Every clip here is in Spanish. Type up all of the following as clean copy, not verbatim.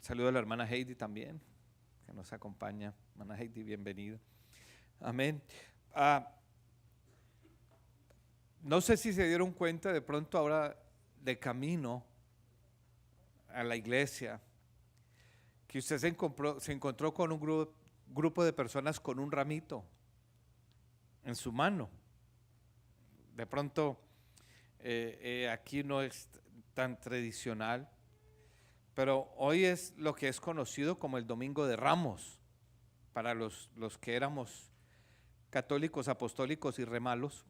Saludo a la hermana Heidi también, que nos acompaña. Hermana Heidi, bienvenida. Amén. No sé si se dieron cuenta de pronto ahora de camino a la iglesia, que usted se encontró con un grupo de personas con un ramito en su mano. De pronto aquí no es tan tradicional, pero hoy es lo que es conocido como el Domingo de Ramos, para los que éramos católicos, apostólicos y remalos.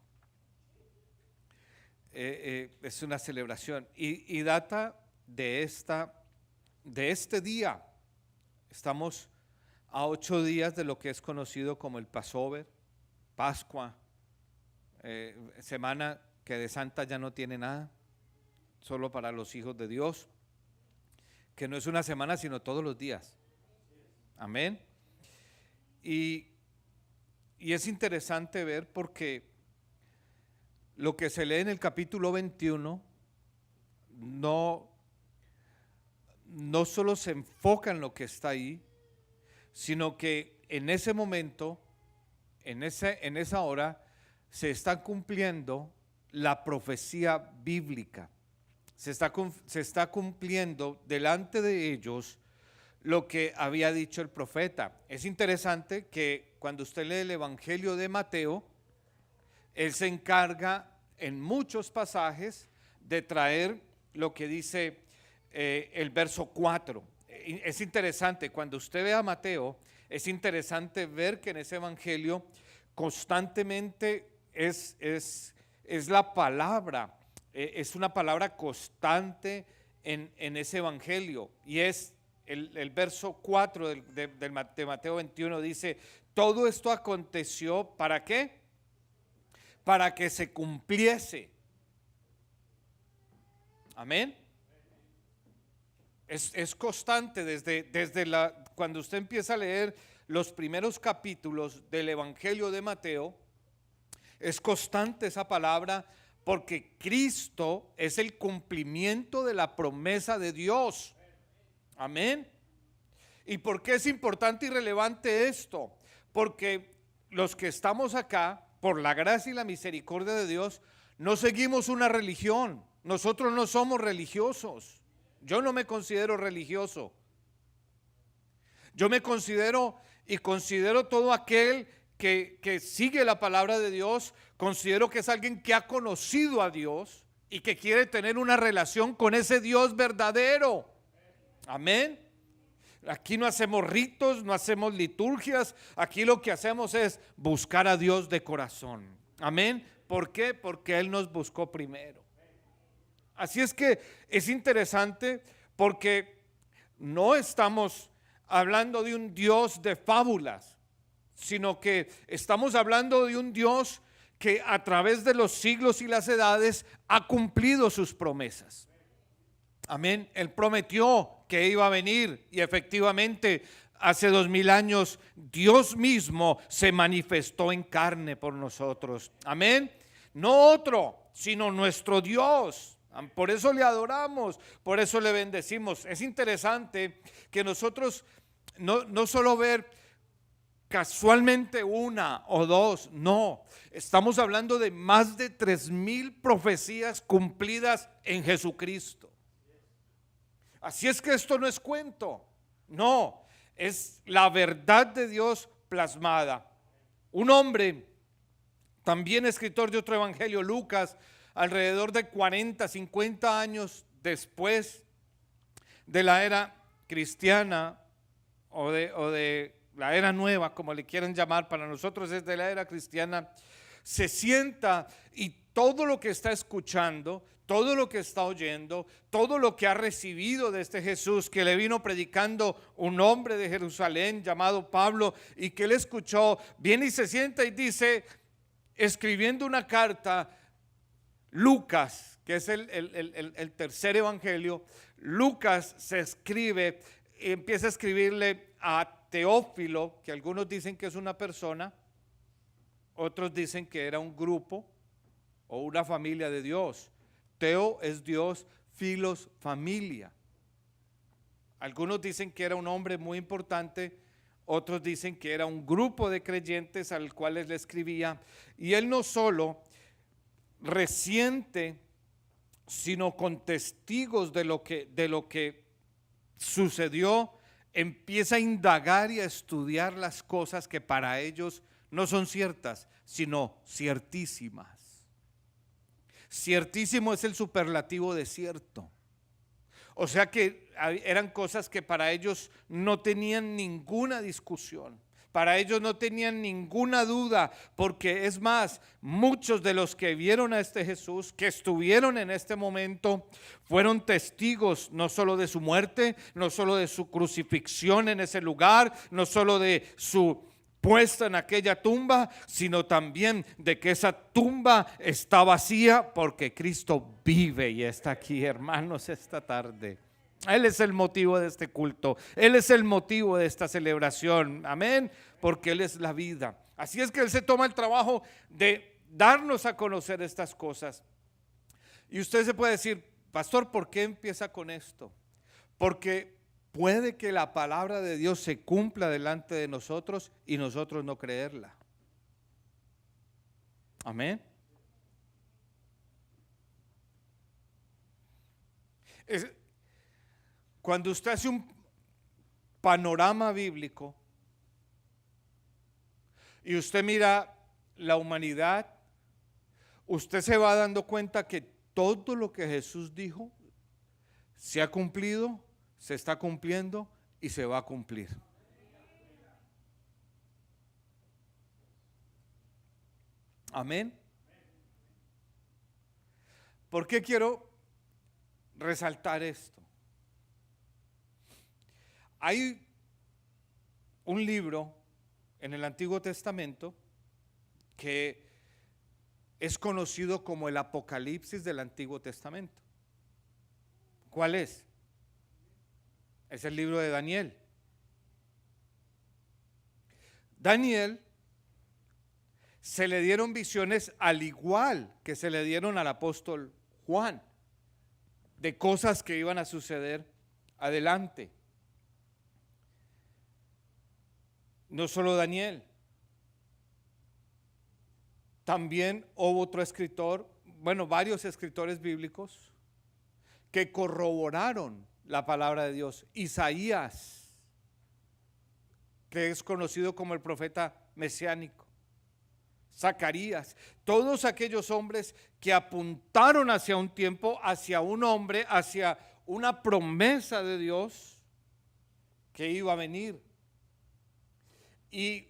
Es una celebración y data de este día. Estamos a 8 días de lo que es conocido como el Passover, Pascua, semana que de santa ya no tiene nada, solo para los hijos de Dios, que no es una semana sino todos los días. Amén. Y es interesante ver porque lo que se lee en el capítulo 21 no solo se enfoca en lo que está ahí, sino que en ese momento, en esa hora, se está cumpliendo la profecía bíblica. Se está cumpliendo delante de ellos lo que había dicho el profeta. Es interesante que cuando usted lee el Evangelio de Mateo, él se encarga en muchos pasajes de traer lo que dice el verso 4. Es interesante, cuando usted ve a Mateo, es interesante ver que en ese evangelio constantemente es la palabra, es una palabra constante en ese evangelio, y es el verso 4 de Mateo 21 dice: todo esto aconteció, ¿para qué? Para que se cumpliese. Amén. Es constante cuando usted empieza a leer los primeros capítulos del Evangelio de Mateo, es constante esa palabra, porque Cristo es el cumplimiento de la promesa de Dios. Amén. ¿Y por qué es importante y relevante esto? Porque los que estamos acá, por la gracia y la misericordia de Dios, no seguimos una religión. Nosotros no somos religiosos. Yo no me considero religioso. Yo me considero todo aquel que sigue la palabra de Dios. Considero que es alguien que ha conocido a Dios y que quiere tener una relación con ese Dios verdadero. Amén. Aquí no hacemos ritos, no hacemos liturgias. Aquí lo que hacemos es buscar a Dios de corazón. Amén. ¿Por qué? Porque Él nos buscó primero. Así es que es interesante porque no estamos hablando de un Dios de fábulas, sino que estamos hablando de un Dios que a través de los siglos y las edades ha cumplido sus promesas. Amén. Él prometió que iba a venir y efectivamente hace 2000 años Dios mismo se manifestó en carne por nosotros. Amén. No otro, sino nuestro Dios. Por eso le adoramos, por eso le bendecimos. Es interesante que nosotros no solo ver casualmente una o dos, no, estamos hablando de más de 3000 profecías cumplidas en Jesucristo. Así es que esto no es cuento, no, es la verdad de Dios plasmada. Un hombre, también escritor de otro evangelio, Lucas, alrededor de 40, 50 años después de la era cristiana o de la era nueva, como le quieran llamar, para nosotros es de la era cristiana, se sienta y todo lo que está escuchando, todo lo que está oyendo, todo lo que ha recibido de este Jesús que le vino predicando un hombre de Jerusalén llamado Pablo y que él escuchó, viene y se sienta y dice, escribiendo una carta, Lucas, que es el tercer evangelio, Lucas se escribe, empieza a escribirle a Teófilo, que algunos dicen que es una persona, otros dicen que era un grupo o una familia de Dios. Teo es Dios, filos familia. Algunos dicen que era un hombre muy importante, otros dicen que era un grupo de creyentes al cual le escribía. Y él no solo resiente, sino con testigos de lo que sucedió, empieza a indagar y a estudiar las cosas que para ellos no son ciertas, sino ciertísimas. Ciertísimo es el superlativo de cierto. O sea que eran cosas que para ellos no tenían ninguna discusión. Para ellos no tenían ninguna duda, porque es más, muchos de los que vieron a este Jesús, que estuvieron en este momento, fueron testigos no solo de su muerte, no solo de su crucifixión en ese lugar, no solo de su puesta en aquella tumba, sino también de que esa tumba está vacía, porque Cristo vive y está aquí, hermanos, esta tarde. Él es el motivo de este culto, Él es el motivo de esta celebración, amén, porque Él es la vida. Así es que Él se toma el trabajo de darnos a conocer estas cosas. Y usted se puede decir, pastor, ¿por qué empieza con esto? Porque puede que la palabra de Dios se cumpla delante de nosotros y nosotros no creerla. Amén. Cuando usted hace un panorama bíblico y usted mira la humanidad, usted se va dando cuenta que todo lo que Jesús dijo se ha cumplido, se está cumpliendo y se va a cumplir. Amén. ¿Por qué quiero resaltar esto? Hay un libro en el Antiguo Testamento que es conocido como el Apocalipsis del Antiguo Testamento. ¿Cuál es? Es el libro de Daniel. Daniel se le dieron visiones al igual que se le dieron al apóstol Juan, de cosas que iban a suceder adelante. No solo Daniel, también hubo otro escritor, varios escritores bíblicos que corroboraron la palabra de Dios. Isaías, que es conocido como el profeta mesiánico, Zacarías, todos aquellos hombres que apuntaron hacia un tiempo, hacia un hombre, hacia una promesa de Dios que iba a venir. Y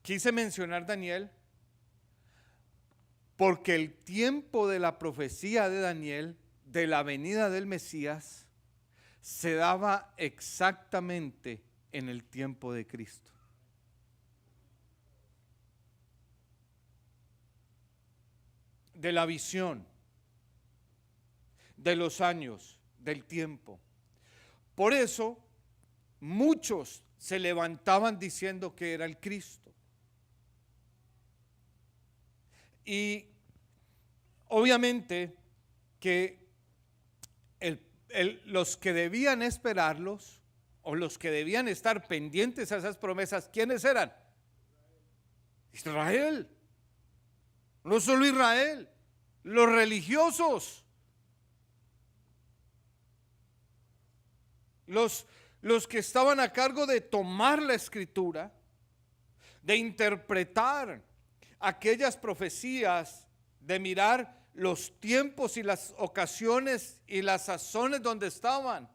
quise mencionar Daniel porque el tiempo de la profecía de Daniel, de la venida del Mesías, se daba exactamente en el tiempo de Cristo. De la visión, de los años, del tiempo. Por eso, muchos se levantaban diciendo que era el Cristo. Y obviamente que los que debían esperarlos o los que debían estar pendientes a esas promesas, ¿quiénes eran? Israel. No solo Israel, los religiosos, los que estaban a cargo de tomar la escritura, de interpretar aquellas profecías, de mirar los tiempos y las ocasiones y las sazones donde estaban.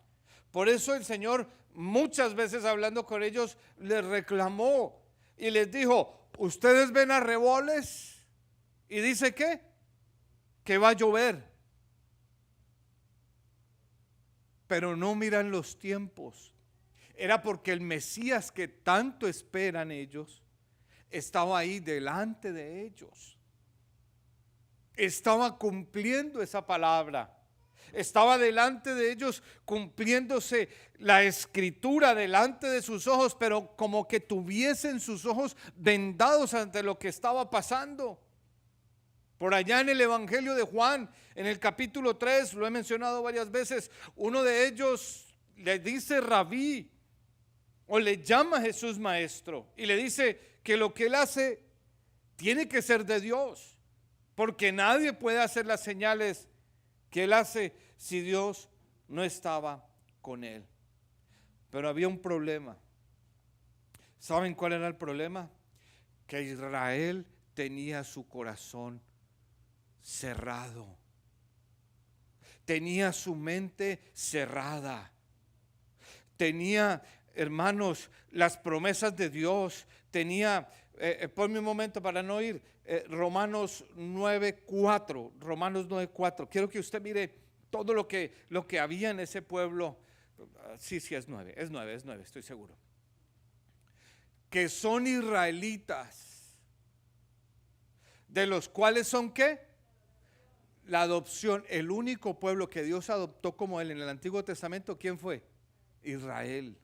Por eso el Señor muchas veces hablando con ellos les reclamó y les dijo: ustedes ven arreboles y dice ¿qué? Que va a llover, pero no miran los tiempos. Era porque el Mesías que tanto esperan ellos estaba ahí delante de ellos. Estaba cumpliendo esa palabra. Estaba delante de ellos cumpliéndose la escritura delante de sus ojos, pero como que tuviesen sus ojos vendados ante lo que estaba pasando. Por allá en el Evangelio de Juan, en el capítulo 3, lo he mencionado varias veces, uno de ellos le dice rabí o le llama a Jesús maestro y le dice que lo que él hace tiene que ser de Dios, porque nadie puede hacer las señales que él hace si Dios no estaba con él. Pero había un problema. ¿Saben cuál era el problema? Que Israel tenía su corazón cerrado, tenía su mente cerrada, tenía, hermanos, las promesas de Dios, tenía, ponme un momento para no ir, Romanos 9:4, Romanos 9:4, quiero que usted mire todo lo que había en ese pueblo. Sí, es 9, estoy seguro. Que son israelitas, de los cuales son ¿qué? La adopción. El único pueblo que Dios adoptó como él en el Antiguo Testamento, ¿quién fue? Israel.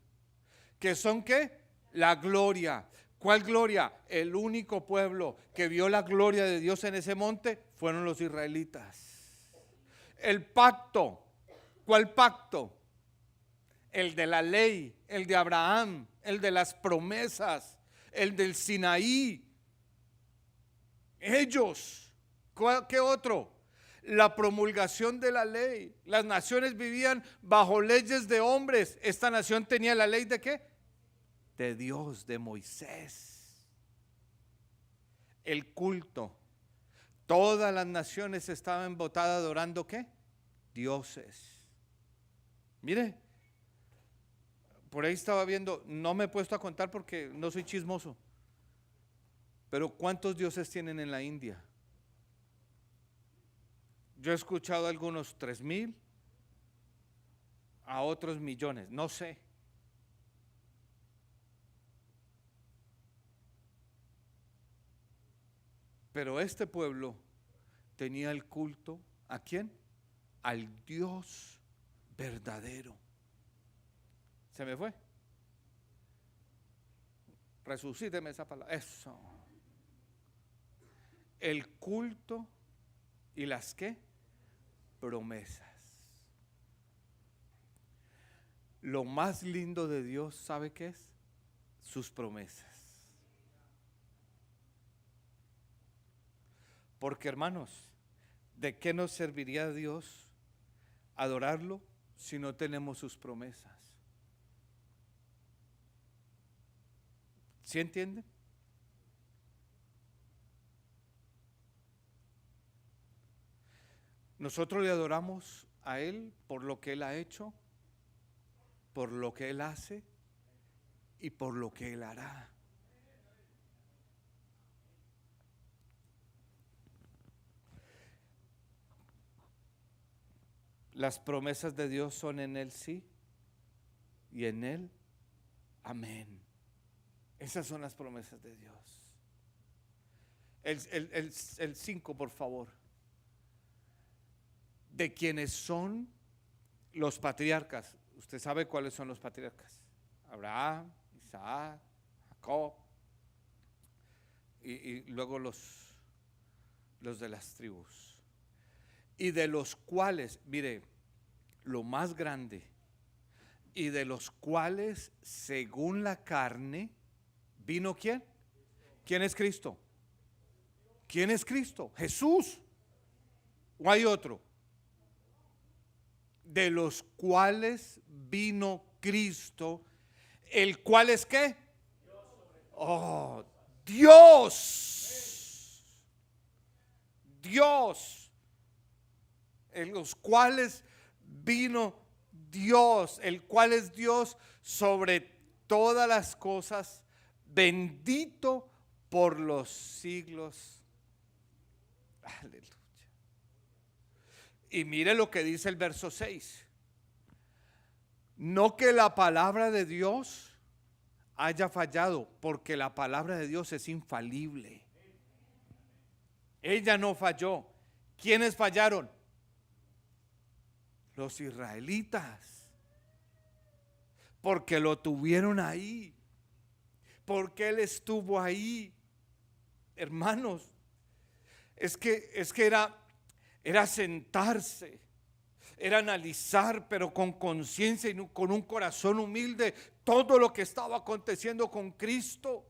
¿Que son qué? La gloria. ¿Cuál gloria? El único pueblo que vio la gloria de Dios en ese monte fueron los israelitas. El pacto. ¿Cuál pacto? El de la ley, el de Abraham, el de las promesas, el del Sinaí. Ellos, ¿qué otro? La promulgación de la ley. Las naciones vivían bajo leyes de hombres. Esta nación tenía la ley de ¿qué? De Dios, de Moisés. El culto. Todas las naciones estaban votadas adorando ¿qué? Dioses. Mire, por ahí estaba viendo, no me he puesto a contar porque no soy chismoso, pero ¿cuántos dioses tienen en la India? Yo he escuchado a algunos 3,000, a otros millones, no sé. Pero este pueblo tenía el culto, ¿a quién? Al Dios verdadero. ¿Se me fue? Resucíteme esa palabra. Eso. El culto y las ¿qué? Promesas. Lo más lindo de Dios, ¿sabe qué es? Sus promesas. Porque, hermanos, ¿de qué nos serviría a Dios adorarlo si no tenemos sus promesas? ¿Sí entienden? Nosotros le adoramos a Él por lo que Él ha hecho, por lo que Él hace y por lo que Él hará. Las promesas de Dios son en Él sí y en Él amén. Esas son las promesas de Dios. El 5, por favor. De quienes son los patriarcas. Usted sabe cuáles son los patriarcas. Abraham, Isaac, Jacob. Y luego los de las tribus. Y de los cuales, mire, lo más grande, y de los cuales según la carne vino ¿quién? ¿Quién es Cristo? ¿Quién es Cristo? Jesús. ¿O hay otro? De los cuales vino Cristo, el cual es ¿qué? Oh, Dios. Dios. En los cuales vino Dios, el cual es Dios sobre todas las cosas, bendito por los siglos. Aleluya. Y mire lo que dice el verso 6. No que la palabra de Dios haya fallado, porque la palabra de Dios es infalible. Ella no falló. ¿Quiénes fallaron? Los israelitas. Porque lo tuvieron ahí. Porque Él estuvo ahí. Hermanos, es que era sentarse. era analizar, pero con conciencia y con un corazón humilde, todo lo que estaba aconteciendo con Cristo.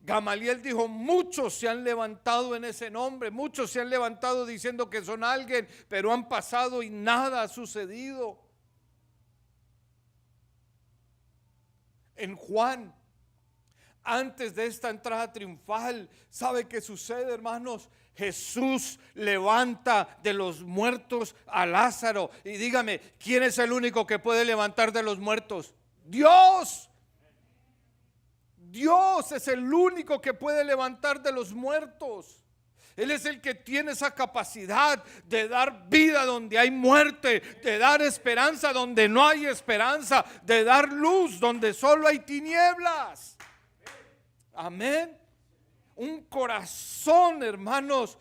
Gamaliel dijo: muchos se han levantado en ese nombre, muchos se han levantado diciendo que son alguien, pero han pasado y nada ha sucedido. En Juan, antes de esta entrada triunfal, ¿sabe qué sucede, hermanos? Jesús levanta de los muertos a Lázaro. Y dígame, ¿quién es el único que puede levantar de los muertos? Dios. Dios es el único que puede levantar de los muertos. Él es el que tiene esa capacidad de dar vida donde hay muerte, de dar esperanza donde no hay esperanza, de dar luz donde solo hay tinieblas. Amén. Un corazón, hermanos,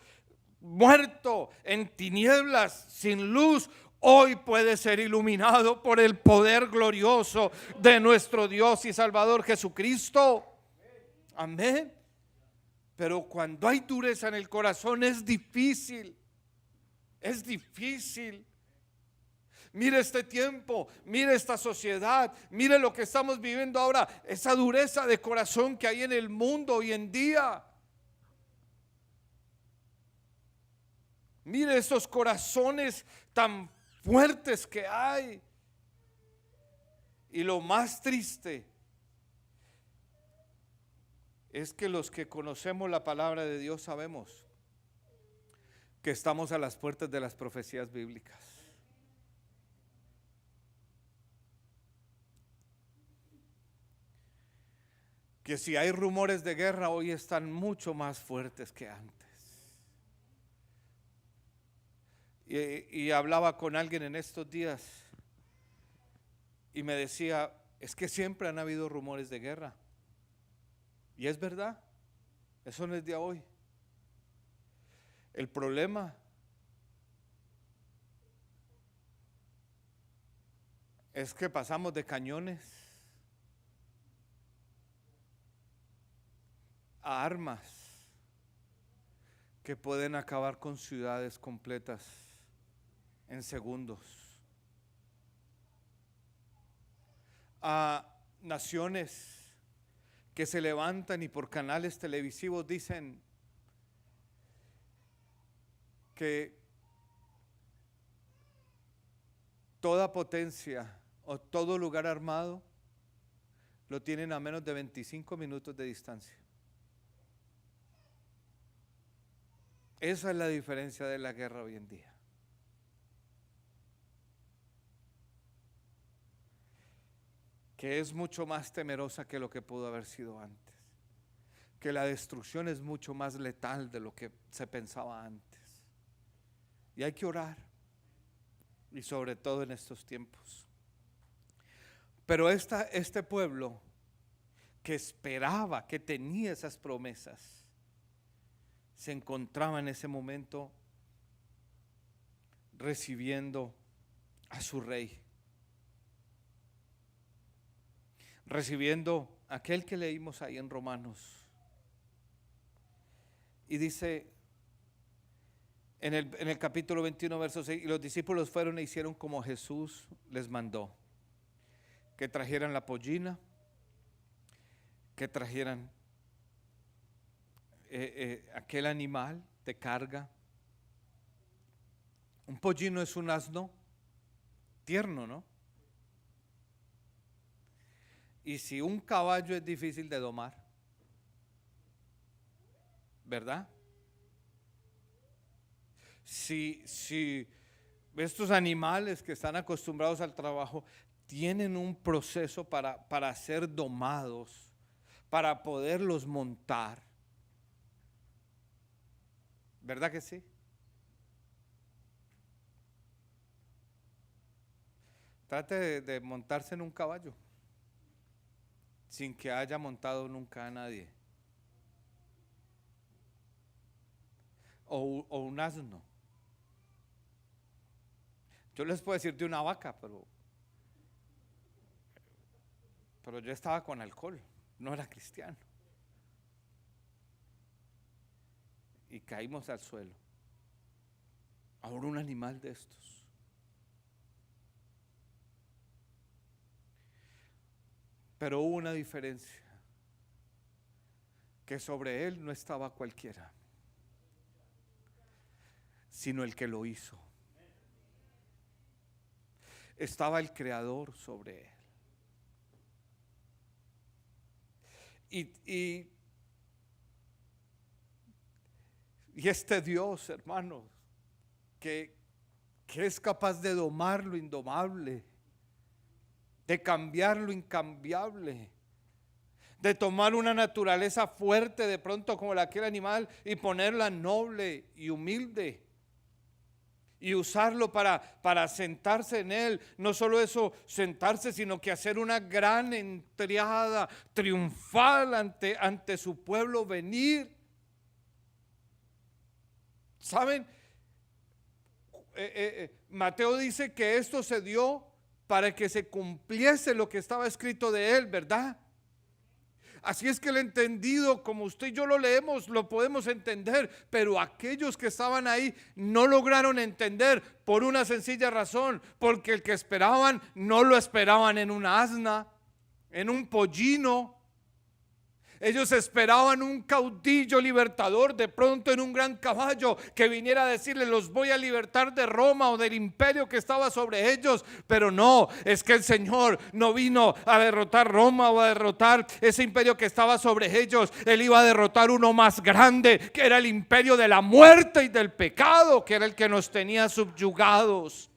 muerto en tinieblas, sin luz, hoy puede ser iluminado por el poder glorioso de nuestro Dios y Salvador Jesucristo. Amén. Pero cuando hay dureza en el corazón es difícil. Es difícil. Mire este tiempo, mire esta sociedad, mire lo que estamos viviendo ahora, esa dureza de corazón que hay en el mundo hoy en día. Mire esos corazones tan fuertes que hay. Y lo más triste es que los que conocemos la palabra de Dios sabemos que estamos a las puertas de las profecías bíblicas. Que si hay rumores de guerra hoy están mucho más fuertes que antes. Y hablaba con alguien en estos días y me decía: es que siempre han habido rumores de guerra. Y es verdad, eso no es de hoy. El problema es que pasamos de cañones a armas que pueden acabar con ciudades completas en segundos, a naciones que se levantan y por canales televisivos dicen que toda potencia o todo lugar armado lo tienen a menos de 25 minutos de distancia. Esa es la diferencia de la guerra hoy en día. Que es mucho más temerosa que lo que pudo haber sido antes. Que la destrucción es mucho más letal de lo que se pensaba antes. Y hay que orar. Y sobre todo en estos tiempos. Pero este pueblo que esperaba, que tenía esas promesas, se encontraba en ese momento recibiendo a su rey. Recibiendo aquel que leímos ahí en Romanos. Y dice en el capítulo 21, verso 6: y los discípulos fueron e hicieron como Jesús les mandó, que trajeran la pollina, que trajeran aquel animal de carga. Un pollino es un asno tierno, ¿no? Y si un caballo es difícil de domar, ¿verdad? Si estos animales que están acostumbrados al trabajo tienen un proceso para ser domados, para poderlos montar, ¿verdad que sí? Trate de montarse en un caballo sin que haya montado nunca a nadie. O un asno. Yo les puedo decir de una vaca, pero yo estaba con alcohol, no era cristiano. Y caímos al suelo. Ahora un animal de estos. Pero hubo una diferencia, que sobre él no estaba cualquiera, sino el que lo hizo. Estaba el Creador sobre él. Y este Dios, hermanos, que es capaz de domar lo indomable, de cambiar lo incambiable, de tomar una naturaleza fuerte de pronto como la de aquel animal y ponerla noble y humilde y usarlo para sentarse en él. No solo eso, sentarse, sino que hacer una gran entrada triunfal ante su pueblo, venir. ¿Saben? Mateo dice que esto se dio para que se cumpliese lo que estaba escrito de él, ¿verdad? Así es que el entendido, como usted y yo lo leemos, lo podemos entender, pero aquellos que estaban ahí no lograron entender por una sencilla razón, porque el que esperaban no lo esperaban en una asna, en un pollino. Ellos esperaban un caudillo libertador, de pronto en un gran caballo, que viniera a decirles: los voy a libertar de Roma o del imperio que estaba sobre ellos. Pero no, es que el Señor no vino a derrotar Roma o a derrotar ese imperio que estaba sobre ellos. Él iba a derrotar uno más grande, que era el imperio de la muerte y del pecado, que era el que nos tenía subyugados.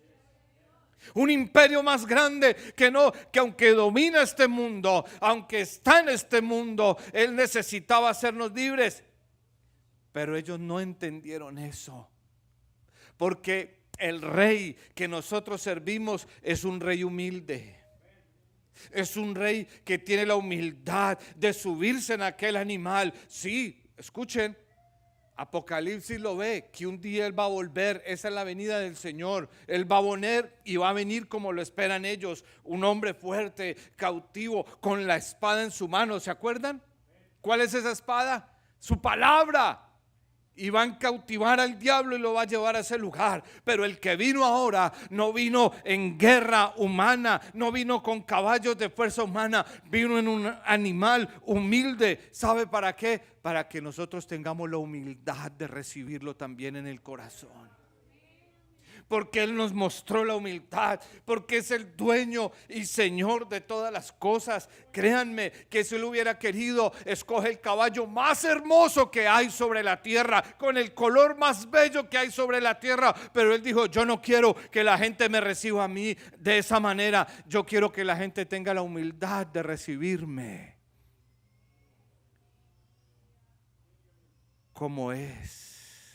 Un imperio más grande que aunque domina este mundo, aunque está en este mundo, él necesitaba hacernos libres. Pero ellos no entendieron eso, porque el rey que nosotros servimos es un rey humilde. Es un rey que tiene la humildad de subirse en aquel animal. Sí, escuchen, Apocalipsis lo ve, que un día él va a volver. Esa es la venida del Señor. Él va a volver y va a venir como lo esperan ellos, un hombre fuerte, cautivo, con la espada en su mano. ¿Se acuerdan? ¿Cuál es esa espada? Su palabra. Y va a cautivar al diablo y lo va a llevar a ese lugar. Pero el que vino ahora no vino en guerra humana, no vino con caballos de fuerza humana, vino en un animal humilde. ¿Sabe para qué? Para que nosotros tengamos la humildad de recibirlo también en el corazón. Porque Él nos mostró la humildad, porque es el dueño y Señor de todas las cosas. Créanme que si Él hubiera querido, escoge el caballo más hermoso que hay sobre la tierra, con el color más bello que hay sobre la tierra. Pero Él dijo: yo no quiero que la gente me reciba a mí de esa manera. Yo quiero que la gente tenga la humildad de recibirme como es,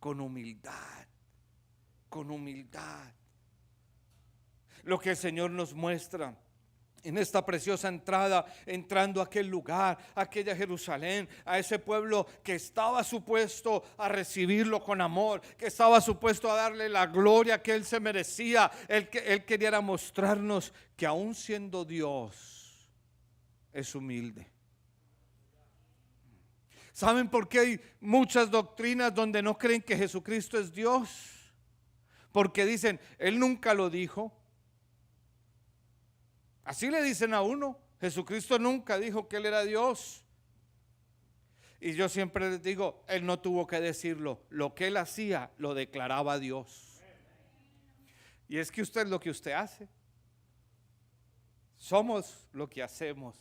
con humildad. Con humildad. Lo que el Señor nos muestra en esta preciosa entrada, entrando a aquel lugar, a aquella Jerusalén, a ese pueblo que estaba supuesto a recibirlo con amor, que estaba supuesto a darle la gloria que Él se merecía. Él quería mostrarnos que aún siendo Dios, es humilde. ¿Saben por qué hay muchas doctrinas donde no creen que Jesucristo es Dios? Porque dicen: Él nunca lo dijo. Así le dicen a uno: Jesucristo nunca dijo que Él era Dios. Y yo siempre les digo: Él no tuvo que decirlo. Lo que Él hacía lo declaraba Dios. Y es que usted es lo que usted hace. Somos lo que hacemos.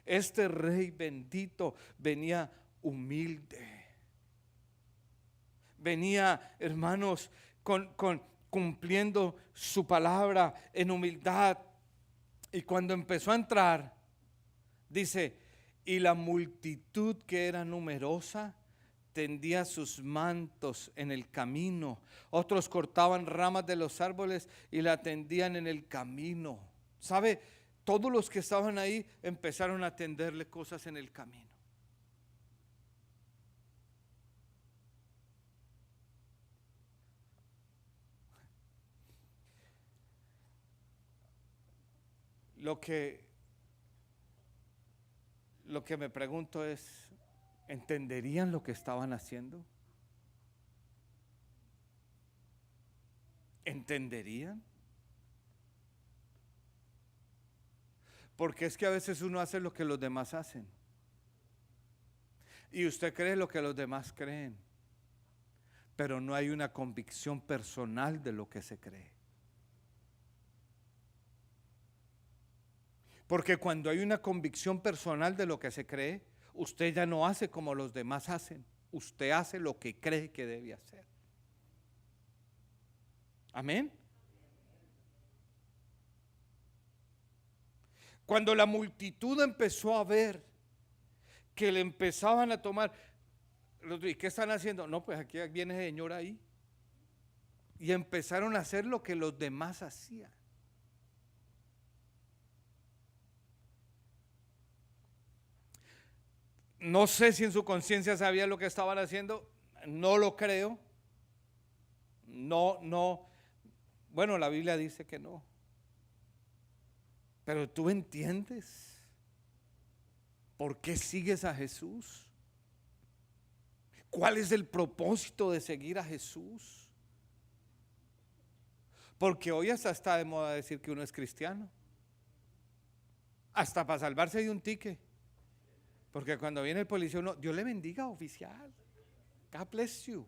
Este rey bendito venía humilde. Venía, hermanos, cumpliendo su palabra en humildad. Y cuando empezó a entrar, dice: y la multitud, que era numerosa, tendía sus mantos en el camino. Otros cortaban ramas de los árboles y la tendían en el camino. ¿Sabe? Todos los que estaban ahí empezaron a tenderle cosas en el camino. Lo que me pregunto es: ¿entenderían lo que estaban haciendo? ¿entenderían? Porque es que a veces uno hace lo que los demás hacen. Y usted cree lo que los demás creen. Pero no hay una convicción personal de lo que se cree. Porque cuando hay una convicción personal de lo que se cree, usted ya no hace como los demás hacen. Usted hace lo que cree que debe hacer. Amén. Cuando la multitud empezó a ver que le empezaban a tomar, ¿y qué están haciendo? No, pues aquí viene el Señor ahí. Y empezaron a hacer lo que los demás hacían. No sé si en su conciencia sabía lo que estaban haciendo, no lo creo. No. Bueno, la Biblia dice que no. Pero tú entiendes por qué sigues a Jesús. ¿Cuál es el propósito de seguir a Jesús? Porque hoy hasta está de moda decir que uno es cristiano. Hasta para salvarse de un ticket. Porque cuando viene el policía uno, Dios le bendiga, oficial. God bless you.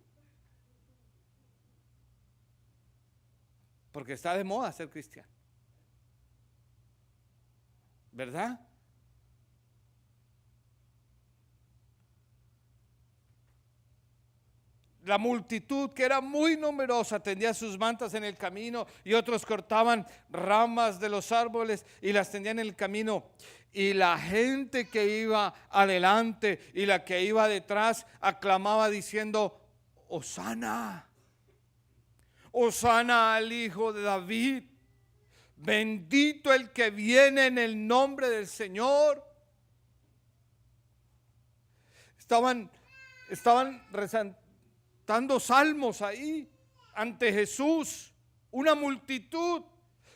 Porque está de moda ser cristiano. ¿Verdad? La multitud, que era muy numerosa, tendía sus mantas en el camino, y otros cortaban ramas de los árboles y las tendían en el camino. Y la gente que iba adelante y la que iba detrás aclamaba diciendo: Hosana, Hosana al Hijo de David, bendito el que viene en el nombre del Señor. Estaban rezando salmos ahí ante Jesús, una multitud,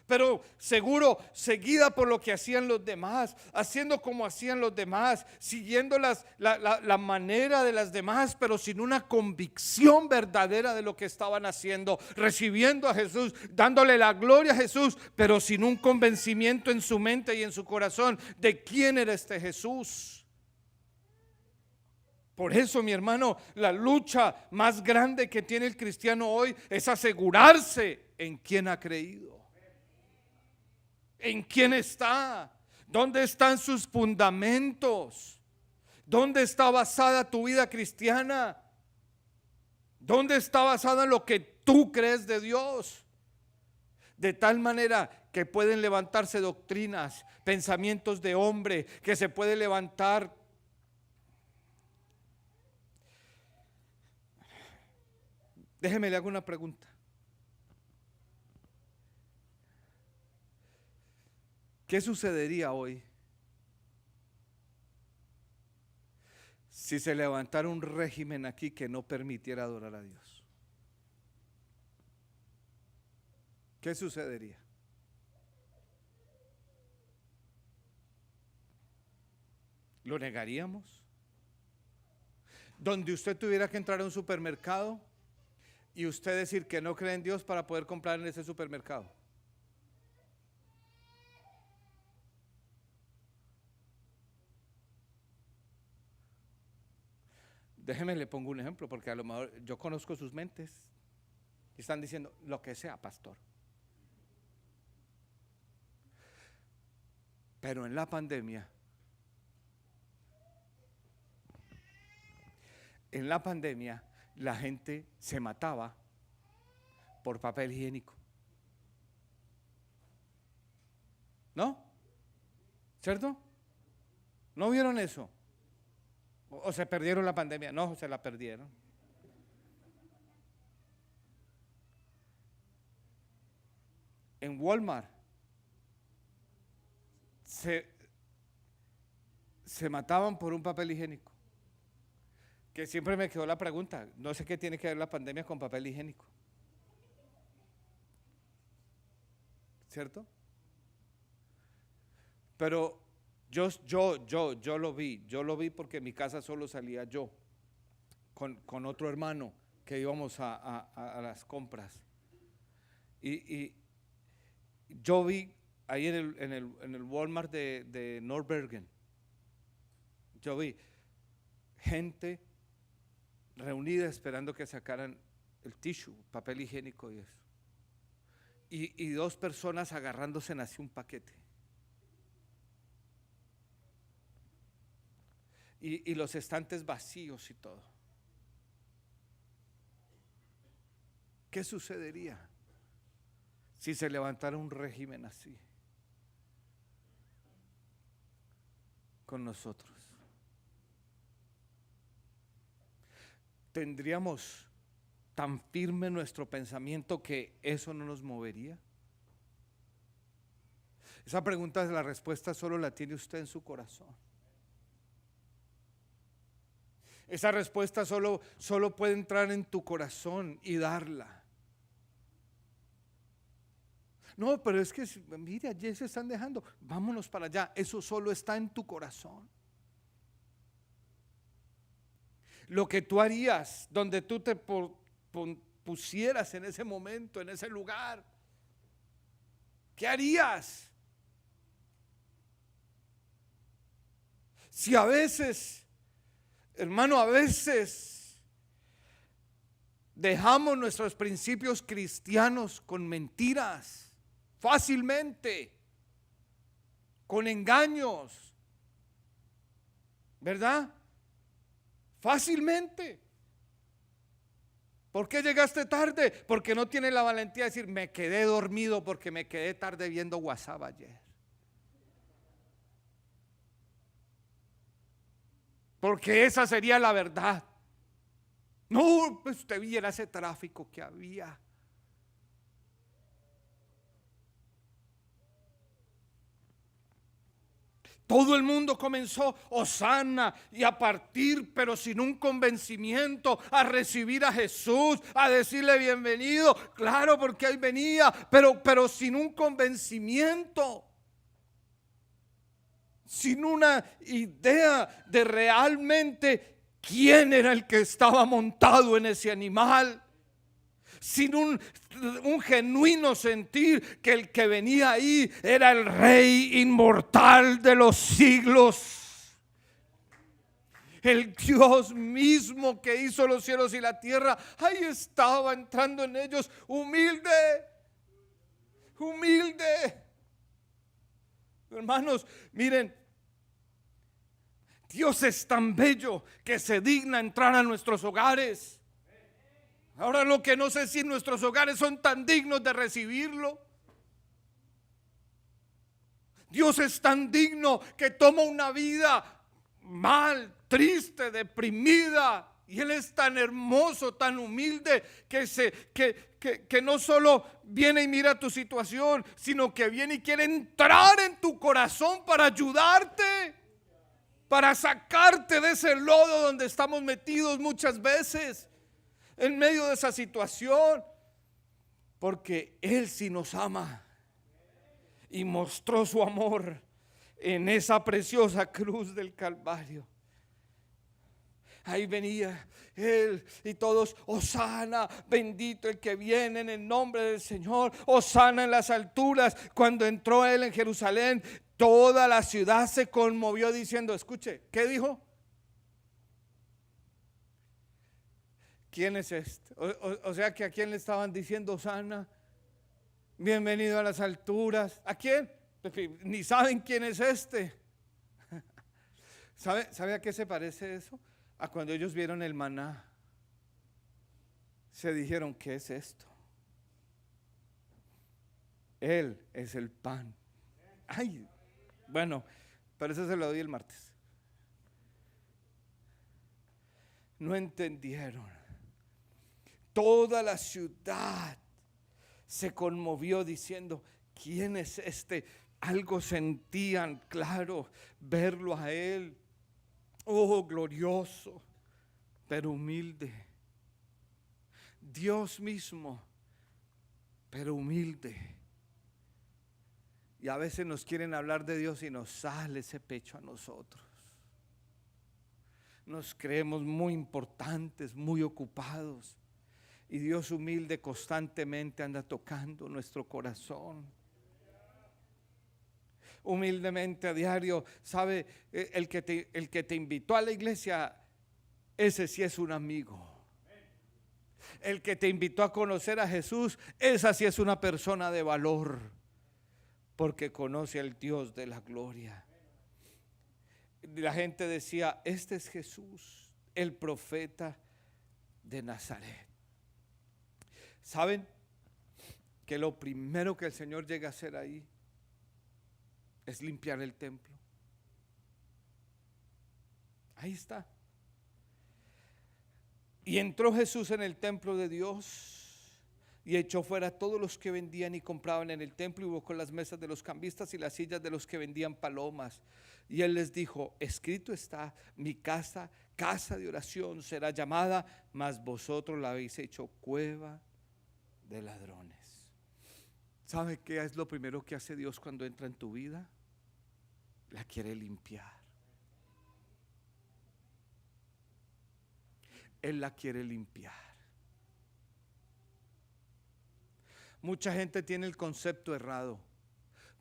pero seguro seguida por lo que hacían los demás, haciendo como hacían los demás, siguiendo la manera de las demás, pero sin una convicción verdadera de lo que estaban haciendo, recibiendo a Jesús, dándole la gloria a Jesús, pero sin un convencimiento en su mente y en su corazón de quién era este Jesús. Por eso, mi hermano, la lucha más grande que tiene el cristiano hoy es asegurarse en quién ha creído, en quién está, dónde están sus fundamentos, dónde está basada tu vida cristiana, dónde está basada en lo que tú crees de Dios. De tal manera que pueden levantarse doctrinas, pensamientos de hombre, que se puede levantar. Déjeme le hago una pregunta. ¿Qué sucedería hoy si se levantara un régimen aquí que no permitiera adorar a Dios? ¿Qué sucedería? ¿Lo negaríamos? Donde usted tuviera que entrar a un supermercado y usted decir que no cree en Dios para poder comprar en ese supermercado. Déjeme le pongo un ejemplo, porque a lo mejor yo conozco sus mentes y están diciendo lo que sea, pastor. Pero en la pandemia, la gente se mataba por papel higiénico. ¿No? ¿Cierto? ¿No vieron eso? ¿O se perdieron la pandemia? No, se la perdieron. En Walmart se mataban por un papel higiénico. Que siempre me quedó la pregunta, no sé qué tiene que ver la pandemia con papel higiénico. ¿Cierto? Pero yo lo vi porque en mi casa solo salía yo con otro hermano que íbamos a las compras. Y yo vi ahí en el Walmart de Nordbergen, yo vi gente reunida esperando que sacaran el tissue, papel higiénico y eso. Y dos personas agarrándose así un paquete. Y los estantes vacíos y todo. ¿Qué sucedería si se levantara un régimen así con nosotros? ¿Tendríamos tan firme nuestro pensamiento que eso no nos movería? Esa pregunta, la respuesta solo la tiene usted en su corazón. Esa respuesta solo puede entrar en tu corazón y darla. No, pero es que mire, allí se están dejando, vámonos para allá. Eso solo está en tu corazón. Lo que tú harías, donde tú te pusieras en ese momento, en ese lugar, ¿qué harías? Si a veces, hermano, a veces dejamos nuestros principios cristianos con mentiras, fácilmente, con engaños, ¿verdad? Fácilmente. ¿Por qué llegaste tarde? Porque no tiene la valentía de decir, me quedé dormido porque me quedé tarde viendo WhatsApp ayer. Porque esa sería la verdad. No, pues usted viera ese tráfico que había. Todo el mundo comenzó Hosana y a partir, pero sin un convencimiento, a recibir a Jesús, a decirle bienvenido. Claro, porque Él venía, pero sin un convencimiento, sin una idea de realmente quién era el que estaba montado en ese animal. Sin un genuino sentir que el que venía ahí era el Rey inmortal de los siglos, el Dios mismo que hizo los cielos y la tierra. Ahí estaba entrando en ellos, humilde. Hermanos, miren, Dios es tan bello que se digna entrar a nuestros hogares. Ahora lo que no sé si nuestros hogares son tan dignos de recibirlo. Dios es tan digno que toma una vida mal, triste, deprimida, y Él es tan hermoso, tan humilde que no solo viene y mira tu situación, sino que viene y quiere entrar en tu corazón para ayudarte, para sacarte de ese lodo donde estamos metidos muchas veces. En medio de esa situación, porque Él sí nos ama y mostró su amor en esa preciosa cruz del Calvario. Ahí venía Él y todos, Hosana, bendito el que viene en el nombre del Señor, Hosana en las alturas. Cuando entró Él en Jerusalén, toda la ciudad se conmovió diciendo, escuche, ¿qué dijo? ¿Quién es este? O sea que a quién le estaban diciendo Hosana, bienvenido a las alturas. ¿A quién? Ni saben quién es este. ¿Sabe a qué se parece eso? A cuando ellos vieron el maná. Se dijeron, ¿qué es esto? Él es el pan. Ay, bueno, pero eso se lo doy el martes. No entendieron. Toda la ciudad se conmovió diciendo, ¿quién es este? Algo sentían, claro, verlo a Él. Oh, glorioso, pero humilde. Dios mismo, pero humilde. Y a veces nos quieren hablar de Dios y nos sale ese pecho a nosotros. Nos creemos muy importantes, muy ocupados. Y Dios humilde constantemente anda tocando nuestro corazón. Humildemente a diario, ¿sabe? El que te invitó a la iglesia, ese sí es un amigo. El que te invitó a conocer a Jesús, esa sí es una persona de valor, porque conoce al Dios de la gloria. La gente decía, este es Jesús, el profeta de Nazaret. ¿Saben que lo primero que el Señor llega a hacer ahí es limpiar el templo? Ahí está. Y entró Jesús en el templo de Dios y echó fuera a todos los que vendían y compraban en el templo, y buscó las mesas de los cambistas y las sillas de los que vendían palomas. Y él les dijo, escrito está, mi casa, casa de oración será llamada, mas vosotros la habéis hecho cueva de ladrones. ¿Sabe qué es lo primero que hace Dios cuando entra en tu vida? La quiere limpiar. Él la quiere limpiar. Mucha gente tiene el concepto errado.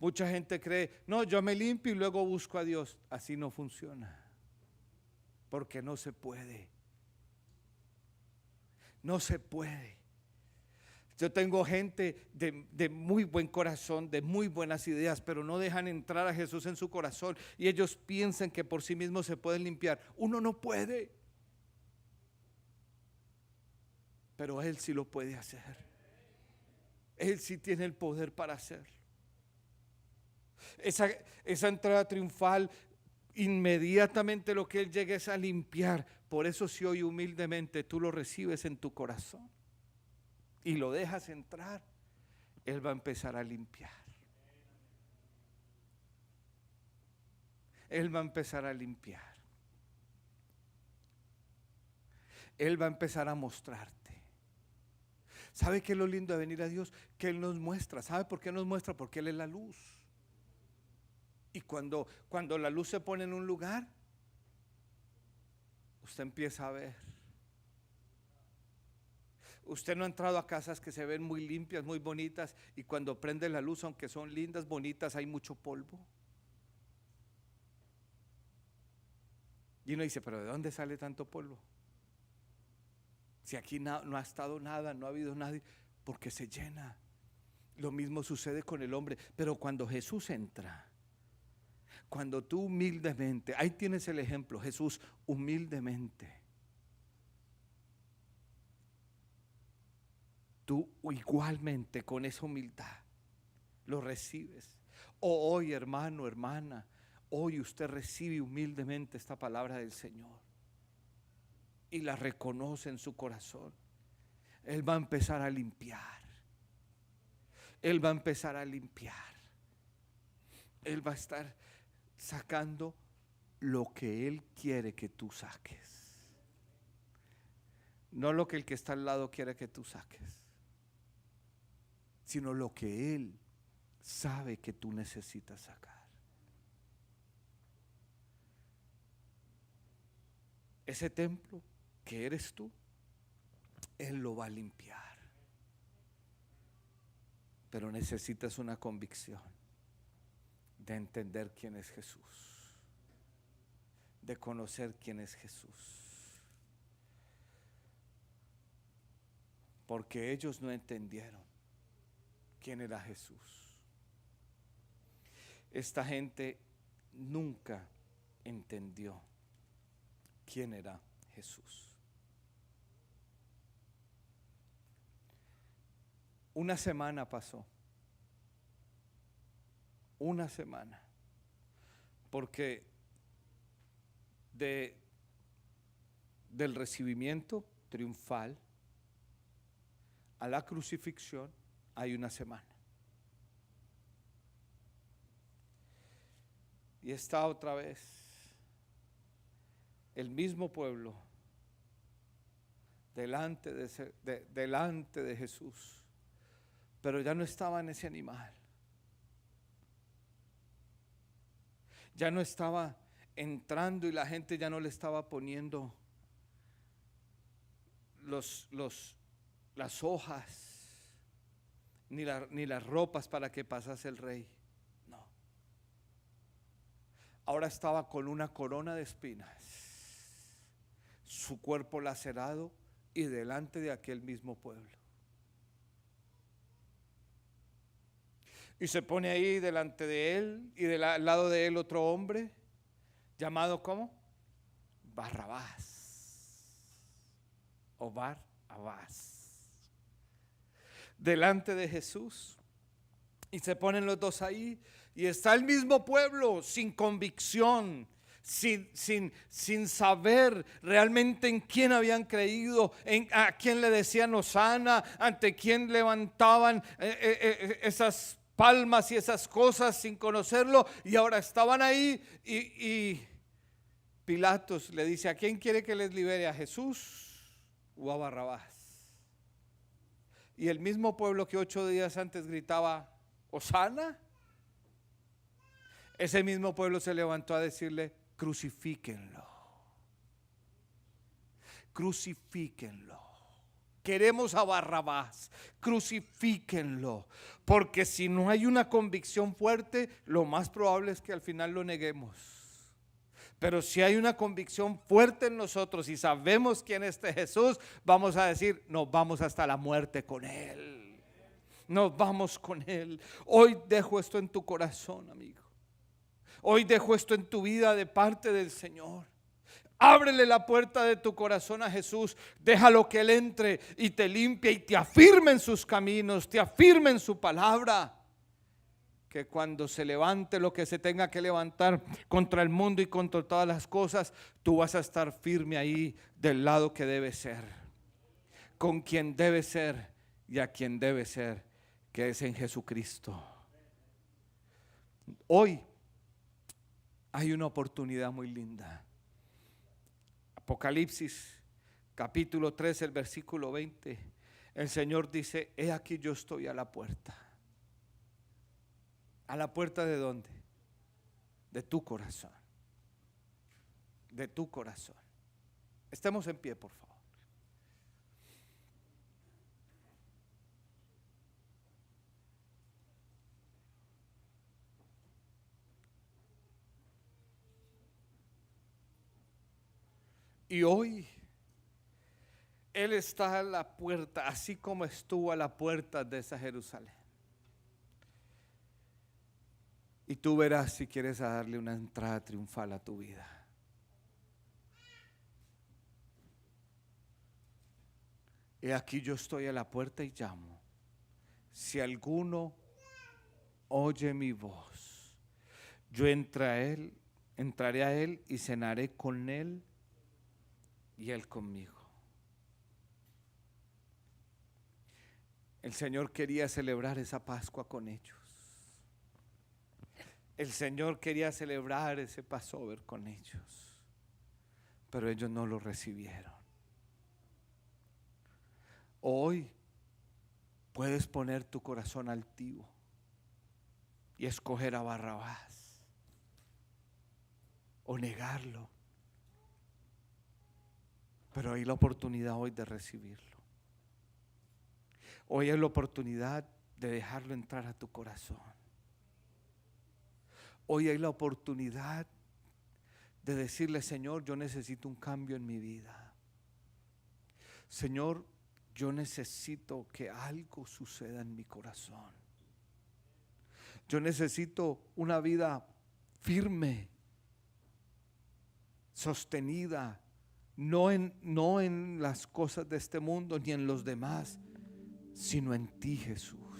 Mucha gente cree, no, yo me limpio y luego busco a Dios. Así no funciona. Porque no se puede. No se puede. Yo tengo gente de muy buen corazón, de muy buenas ideas, pero no dejan entrar a Jesús en su corazón y ellos piensan que por sí mismos se pueden limpiar. Uno no puede. Pero Él sí lo puede hacer. Él sí tiene el poder para hacerlo. Esa entrada triunfal, inmediatamente lo que Él llegue es a limpiar. Por eso si hoy humildemente tú lo recibes en tu corazón y lo dejas entrar, Él va a empezar a limpiar. Él va a empezar a limpiar. Él va a empezar a mostrarte. ¿Sabe qué es lo lindo de venir a Dios? Que Él nos muestra. ¿Sabe por qué nos muestra? Porque Él es la luz. Y cuando la luz se pone en un lugar, usted empieza a ver. Usted no ha entrado a casas que se ven muy limpias, muy bonitas, y cuando prende la luz, aunque son lindas, bonitas, hay mucho polvo. Y uno dice, pero ¿de dónde sale tanto polvo? Si aquí no ha estado nada, no ha habido nadie, porque se llena. Lo mismo sucede con el hombre. Pero cuando Jesús entra, cuando tú humildemente, ahí tienes el ejemplo, Jesús humildemente, tú igualmente con esa humildad lo recibes. Hoy, hermano, hermana, hoy usted recibe humildemente esta palabra del Señor y la reconoce en su corazón. Él va a empezar a limpiar. Él va a empezar a limpiar. Él va a estar sacando lo que Él quiere que tú saques. No lo que el que está al lado quiere que tú saques, sino lo que Él sabe que tú necesitas sacar. Ese templo que eres tú, Él lo va a limpiar. Pero necesitas una convicción de entender quién es Jesús, de conocer quién es Jesús. Porque ellos no entendieron quién era Jesús. Esta gente nunca entendió quién era Jesús. Una semana pasó. Una semana. Porque del recibimiento triunfal a la crucifixión hay una semana. Y está otra vez el mismo pueblo delante de Jesús. Pero ya no estaba en ese animal. Ya no estaba entrando y la gente ya no le estaba poniendo los las hojas, ni las ropas para que pasase el rey. No. Ahora estaba con una corona de espinas, su cuerpo lacerado y delante de aquel mismo pueblo. Y se pone ahí delante de él y al lado de él otro hombre llamado ¿cómo? Barrabás o Barrabás. Delante de Jesús. Y se ponen los dos ahí y está el mismo pueblo sin convicción, sin saber realmente en quién habían creído, a quién le decían hosana, ante quién levantaban esas palmas y esas cosas sin conocerlo, y ahora estaban ahí y Pilatos le dice: ¿a quién quiere que les libere? ¿A Jesús o a Barrabás? Y el mismo pueblo que 8 días antes gritaba hosana, ese mismo pueblo se levantó a decirle: crucifíquenlo, crucifíquenlo. Queremos a Barrabás, crucifíquenlo, porque si no hay una convicción fuerte, lo más probable es que al final lo neguemos. Pero si hay una convicción fuerte en nosotros y sabemos quién es este Jesús, vamos a decir: nos vamos hasta la muerte con Él. Nos vamos con Él. Hoy dejo esto en tu corazón, amigo. Hoy dejo esto en tu vida de parte del Señor. Ábrele la puerta de tu corazón a Jesús. Déjalo que Él entre y te limpie y te afirme en sus caminos, te afirme en su palabra. Que cuando se levante lo que se tenga que levantar contra el mundo y contra todas las cosas, tú vas a estar firme ahí del lado que debe ser, con quien debe ser y a quien debe ser, que es en Jesucristo. Hoy hay una oportunidad muy linda. Apocalipsis capítulo 3, el versículo 20. El Señor dice: he aquí yo estoy a la puerta. ¿A la puerta de dónde? De tu corazón. De tu corazón. Estemos en pie, por favor. Y hoy Él está a la puerta, así como estuvo a la puerta de esa Jerusalén. Y tú verás si quieres darle una entrada triunfal a tu vida. He aquí yo estoy a la puerta y llamo. Si alguno oye mi voz, yo entraré a él y cenaré con él y él conmigo. El Señor quería celebrar esa Pascua con ellos. El Señor quería celebrar ese Passover con ellos, pero ellos no lo recibieron. Hoy puedes poner tu corazón altivo y escoger a Barrabás o negarlo, pero hay la oportunidad hoy de recibirlo. Hoy hay la oportunidad de dejarlo entrar a tu corazón. Hoy hay la oportunidad de decirle: Señor, yo necesito un cambio en mi vida. Señor, yo necesito que algo suceda en mi corazón. Yo necesito una vida firme, sostenida, no en las cosas de este mundo ni en los demás, sino en ti, Jesús.